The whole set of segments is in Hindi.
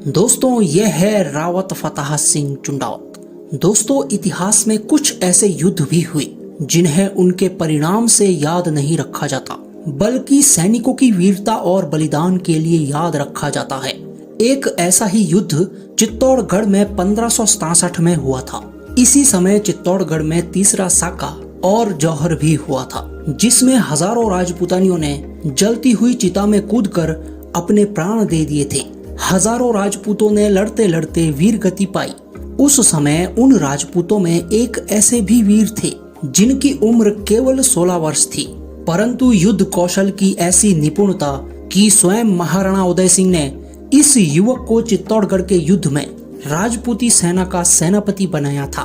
दोस्तों यह है रावत फतेह सिंह चुंडावत। दोस्तों इतिहास में कुछ ऐसे युद्ध भी हुए जिन्हें उनके परिणाम से याद नहीं रखा जाता, बल्कि सैनिकों की वीरता और बलिदान के लिए याद रखा जाता है। एक ऐसा ही युद्ध चित्तौड़गढ़ में 1567 में हुआ था। इसी समय चित्तौड़गढ़ में तीसरा साका और जौहर भी हुआ था, जिसमें हजारों राजपूतानियों ने जलती हुई चिता में कूदकर अपने प्राण दे दिए थे। हजारों राजपूतों ने लड़ते लड़ते वीर गति पाई। उस समय उन राजपूतों में एक ऐसे भी वीर थे जिनकी उम्र केवल 16 वर्ष थी, परंतु युद्ध कौशल की ऐसी निपुणता कि स्वयं महाराणा उदय सिंह ने इस युवक को चित्तौड़गढ़ के युद्ध में राजपूती सेना का सेनापति बनाया था।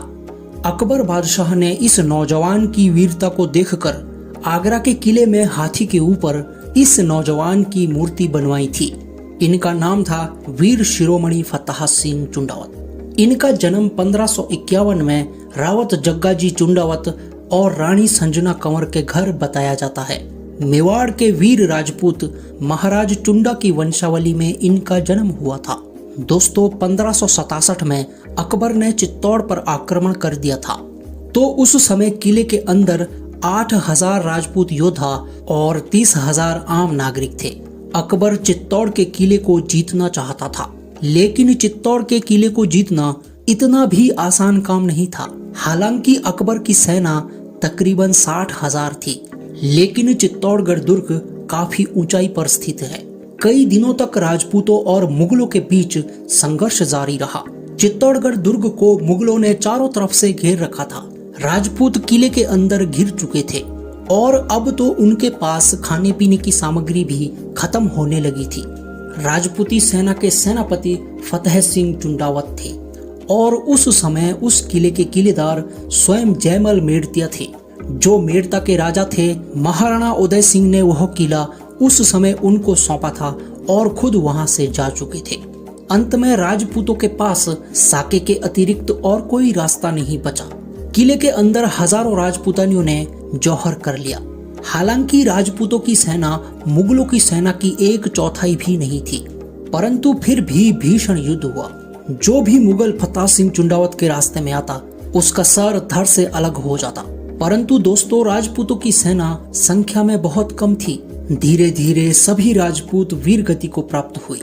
अकबर बादशाह ने इस नौजवान की वीरता को देखकर आगरा के किले में हाथी के ऊपर इस नौजवान की मूर्ति बनवाई थी। इनका नाम था वीर शिरोमणि फतेह सिंह चुंडावत। इनका जन्म 1551 में रावत जग्गाजी चुंडावत और रानी संजना कंवर के घर बताया जाता है। मेवाड़ के वीर राजपूत महाराज चुंडा की वंशावली में इनका जन्म हुआ था। दोस्तों 1567 में अकबर ने चित्तौड़ पर आक्रमण कर दिया था, तो उस समय किले के अंदर 8000 राजपूत योद्धा और 30,000 आम नागरिक थे। अकबर चित्तौड़ के किले को जीतना चाहता था, लेकिन चित्तौड़ के किले को जीतना इतना भी आसान काम नहीं था। हालांकि अकबर की सेना तकरीबन 60,000 थी, लेकिन चित्तौड़गढ़ दुर्ग काफी ऊंचाई पर स्थित है। कई दिनों तक राजपूतों और मुगलों के बीच संघर्ष जारी रहा। चित्तौड़गढ़ दुर्ग को मुगलों ने चारों तरफ से घेर रखा था। राजपूत किले के अंदर घिर चुके थे और अब तो उनके पास खाने पीने की सामग्री भी खत्म होने लगी थी। राजपूती सेना के सेनापति फतेह सिंह चुंडावत थे और उस समय उस किले के किलेदार स्वयं जयमल मेड़तिया थे। जो मेड़ता के राजा थे, महाराणा उदय सिंह ने वह किला उस समय उनको सौंपा था और खुद वहां से जा चुके थे। अंत में राजपूतों के पास साके के अतिरिक्त और कोई रास्ता नहीं बचा। किले के अंदर हजारों राजपूतानियों ने जौहर कर लिया। हालांकि राजपूतों की सेना मुगलों की सेना की 1/4 भी नहीं थी, परंतु फिर भी भीषण युद्ध हुआ। जो भी मुगल फतेह सिंह चुंडावत के रास्ते में आता, उसका सर धड़ से अलग हो जाता। परंतु दोस्तों राजपूतों की सेना संख्या में बहुत कम थी। धीरे धीरे सभी राजपूत वीर गति को प्राप्त हुई।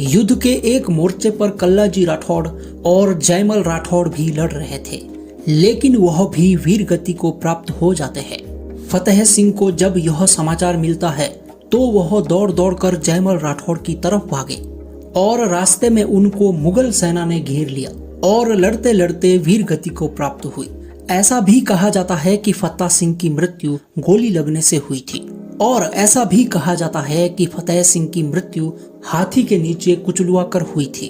युद्ध के एक मोर्चे पर कल्लाजी राठौड़ और जयमल राठौड़ भी लड़ रहे थे, लेकिन वह भी वीर गति को प्राप्त हो जाते हैं। फतेह सिंह को जब यह समाचार मिलता है तो वह दौड़ दौड़ कर जयमल राठौड़ की तरफ भागे और रास्ते में उनको मुगल सेना ने घेर लिया और लड़ते लड़ते वीर गति को प्राप्त हुई। ऐसा भी कहा जाता है कि फतेह सिंह की मृत्यु गोली लगने से हुई थी और ऐसा भी कहा जाता है कि फतेह सिंह की मृत्यु हाथी के नीचे कुचलवा कर हुई थी।